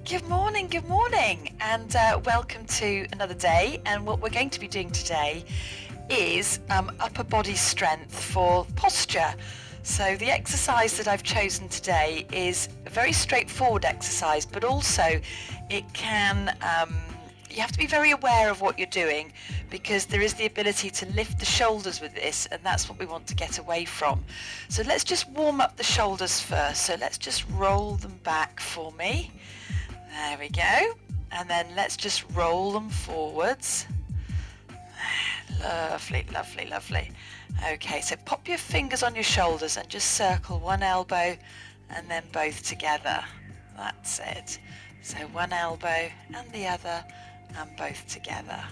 good morning, and welcome to another day. And what we're going to be doing today is upper body strength for posture. So the exercise that I've chosen today is a very straightforward exercise, but also it can, you have to be very aware of what you're doing, because there is the ability to lift the shoulders with this, and that's what we want to get away from. So let's just warm up the shoulders first. So let's just roll them back for me. There we go. And then let's just roll them forwards. Lovely, lovely, lovely. Okay, so pop your fingers on your shoulders and just circle one elbow and then both together. That's it. So one elbow and the other and both together.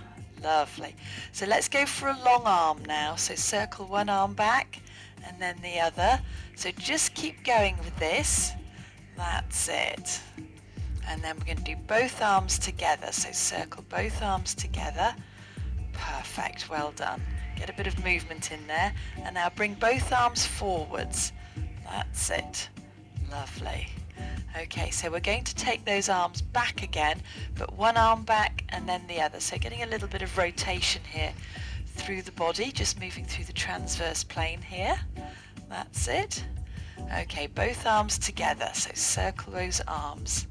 Lovely. So let's go for a long arm now. So circle one arm back and then the other. So just keep going with this. That's it. And then we're going to do both arms together. So circle both arms together. Perfect, well done. Get a bit of movement in there. And now bring both arms forwards. That's it. Lovely. Okay, so we're going to take those arms back again, but one arm back and then the other. So getting a little bit of rotation here through the body, just moving through the transverse plane here. That's it. Okay, both arms together. So circle those arms.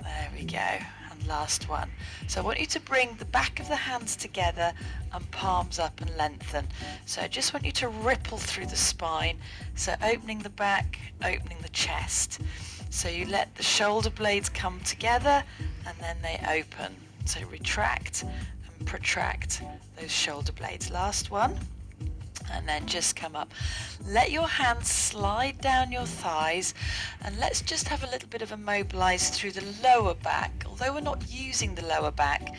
There we go, and last one. So I want you to bring the back of the hands together and palms up and lengthen. So I just want you to ripple through the spine, so opening the back, opening the chest. So you let the shoulder blades come together and then they open. So retract and protract those shoulder blades. Last one. And then just come up. Let your hands slide down your thighs, and let's just have a little bit of a mobilize through the lower back. Although we're not using the lower back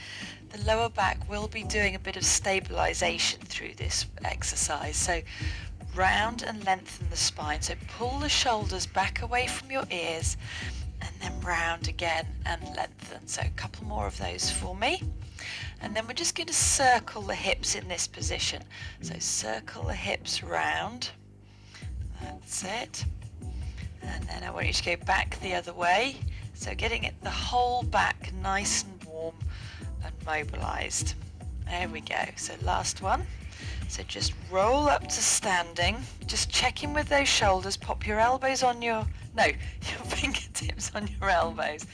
will be doing a bit of stabilization through this exercise. So round and lengthen the spine. So pull the shoulders back away from your ears and then round again and lengthen. So a couple more of those for me. And then we're just going to circle the hips in this position. So circle the hips round. That's it. And then I want you to go back the other way. So getting it the whole back nice and warm and mobilized. There we go. So last one. So just roll up to standing. Just check in with those shoulders. Pop your elbows on your fingertips on your elbows.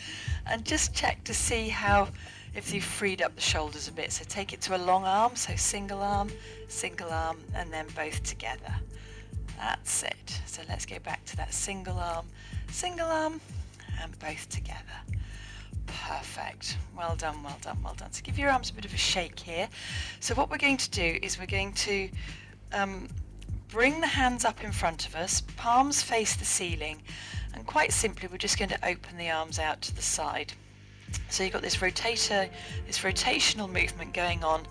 And just check to see how, if you've freed up the shoulders a bit. So take it to a long arm, so single arm, and then both together. That's it. So let's go back to that single arm, and both together. Perfect. Well done, well done, well done. So give your arms a bit of a shake here. So what we're going to do is we're going to bring the hands up in front of us, palms face the ceiling, and quite simply we're just going to open the arms out to the side. So you've got this rotational movement going on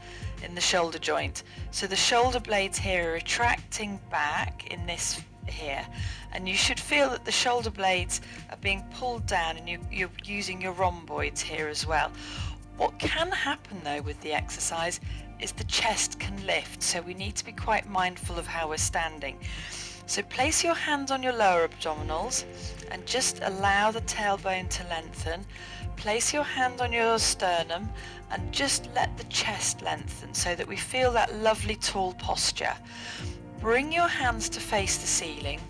in the shoulder joint. So the shoulder blades here are retracting back in this here, and you should feel that the shoulder blades are being pulled down, and you're using your rhomboids here as well. What can happen though with the exercise is the chest can lift, so we need to be quite mindful of how we're standing. So place your hands on your lower abdominals and just allow the tailbone to lengthen. Place your hand on your sternum and just let the chest lengthen so that we feel that lovely tall posture. Bring your hands to face the ceiling.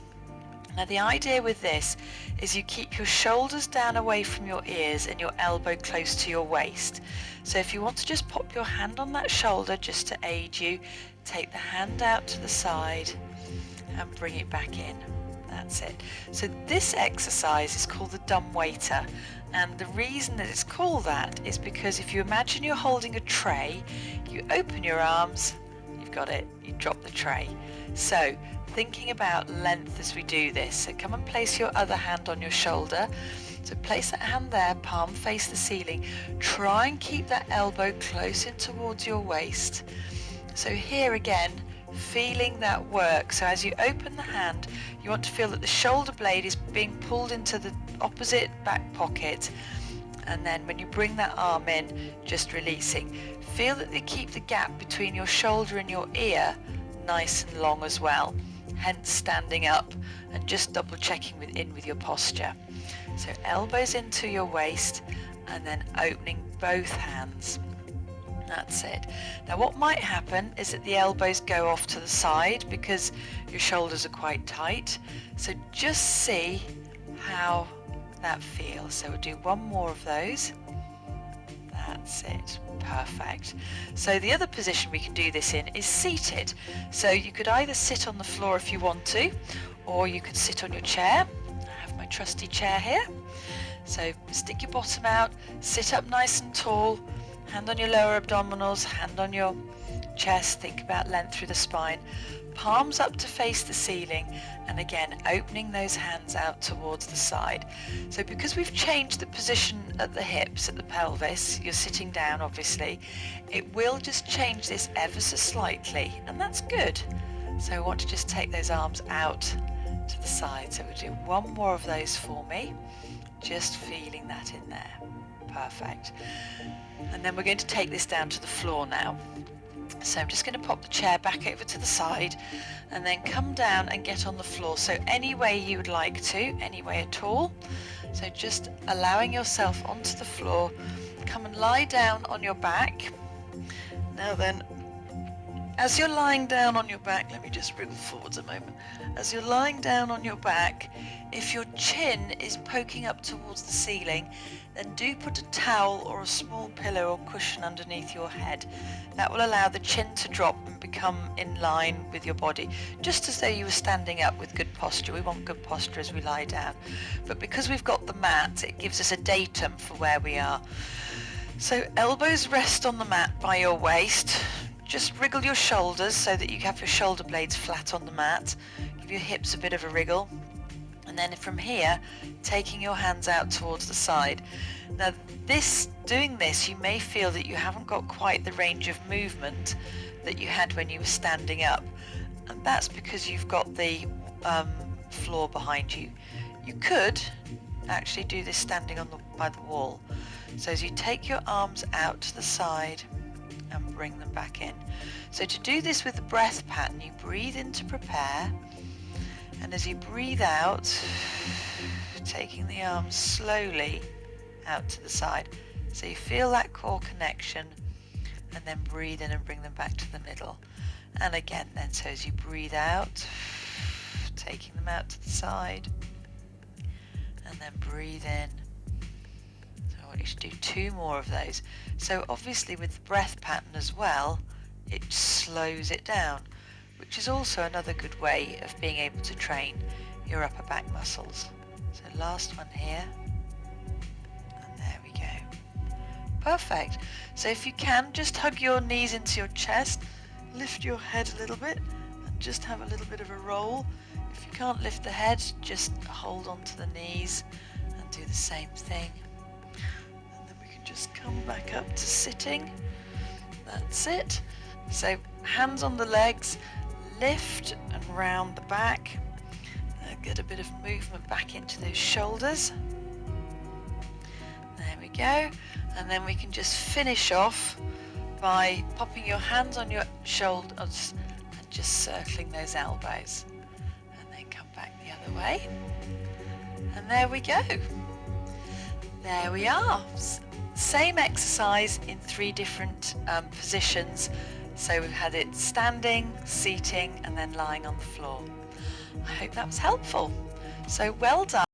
Now the idea with this is you keep your shoulders down away from your ears and your elbow close to your waist. So if you want to just pop your hand on that shoulder just to aid you, take the hand out to the side and bring it back in. That's it. So this exercise is called the dumb waiter, and the reason that it's called that is because if you imagine you're holding a tray, you open your arms, you've got it, you drop the tray. So thinking about length as we do this, so come and place your other hand on your shoulder. So place that hand there, palm face the ceiling. Try and keep that elbow close in towards your waist. So here again, feeling that work. So as you open the hand, you want to feel that the shoulder blade is being pulled into the opposite back pocket, and then when you bring that arm in, just releasing. Feel that you keep the gap between your shoulder and your ear nice and long as well, hence standing up and just double checking with your posture. So elbows into your waist and then opening both hands. That's it. Now what might happen is that the elbows go off to the side because your shoulders are quite tight. So just see how that feels. So we'll do one more of those. That's it. Perfect. So the other position we can do this in is seated. So you could either sit on the floor if you want to, or you could sit on your chair. I have my trusty chair here. So stick your bottom out, sit up nice and tall, hand on your lower abdominals, hand on your chest, think about length through the spine, palms up to face the ceiling, and again opening those hands out towards the side. So because we've changed the position at the hips, at the pelvis, you're sitting down obviously, it will just change this ever so slightly, and that's good. So I want to just take those arms out to the side. So we'll do one more of those for me, just feeling that in there. Perfect. And then we're going to take this down to the floor now. So I'm just going to pop the chair back over to the side and then come down and get on the floor. So any way you would like to, any way at all. So just allowing yourself onto the floor. Come and lie down on your back. Now then, as you're lying down on your back, let me just wriggle forwards a moment. As you're lying down on your back, if your chin is poking up towards the ceiling, then do put a towel or a small pillow or cushion underneath your head. That will allow the chin to drop and become in line with your body, just as though you were standing up with good posture. We want good posture as we lie down. But because we've got the mat, it gives us a datum for where we are. So elbows rest on the mat by your waist. Just wriggle your shoulders so that you have your shoulder blades flat on the mat. Give your hips a bit of a wriggle. And then from here, taking your hands out towards the side. Now doing this, you may feel that you haven't got quite the range of movement that you had when you were standing up. And that's because you've got the floor behind you. You could actually do this standing by the wall. So as you take your arms out to the side and bring them back in. So to do this with the breath pattern, you breathe in to prepare, and as you breathe out, taking the arms slowly out to the side. So you feel that core connection, and then breathe in and bring them back to the middle. And again then, so as you breathe out, taking them out to the side, and then breathe in. You should do two more of those. So obviously with the breath pattern as well, it slows it down, which is also another good way of being able to train your upper back muscles. So last one here, and there we go. Perfect. So if you can, just hug your knees into your chest, lift your head a little bit, and just have a little bit of a roll. If you can't lift the head, just hold on to the knees and do the same thing. Just come back up to sitting. That's it. So hands on the legs, lift and round the back. Get a bit of movement back into those shoulders. There we go. And then we can just finish off by popping your hands on your shoulders and just circling those elbows. And then come back the other way. And there we go. There we are. Same exercise in 3 different positions. So we've had it standing, seating, and then lying on the floor. I hope that was helpful. So well done.